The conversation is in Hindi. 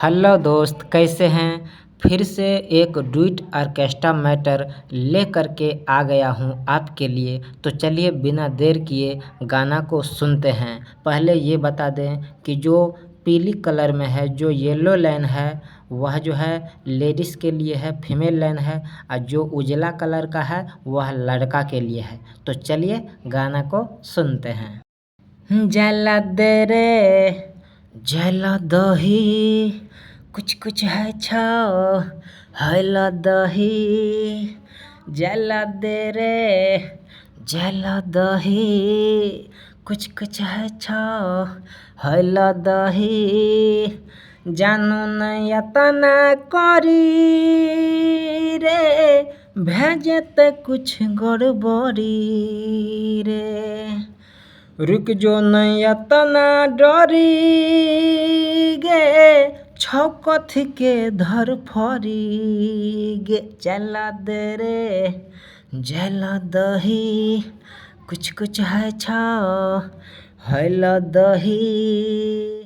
हेलो दोस्त, कैसे हैं। फिर से एक डुइट ऑर्केस्ट्रा मैटर लेकर के आ गया हूँ आपके लिए। तो चलिए बिना देर किए गाना को सुनते हैं। पहले ये बता दें कि जो पीली कलर में है, जो येलो लाइन है, वह जो है लेडीज़ के लिए है, फीमेल लाइन है। और जो उजला कलर का है वह लड़का के लिए है। तो चलिए गाना को सुनते हैं। जला दे रे जला दही, कुछ कुछ है छाओ हैला दही। जला दे रे जला दही, कुछ कुछ है छाओ हैला दही। जानू नया तना करी रे, भेजते कुछ गड़बड़ी रे। रुक जो नया तना डरी गे, छौकथ के धर फरी गे। जला दे रे जला दही, कुछ कुछ है छाओ हैला दही।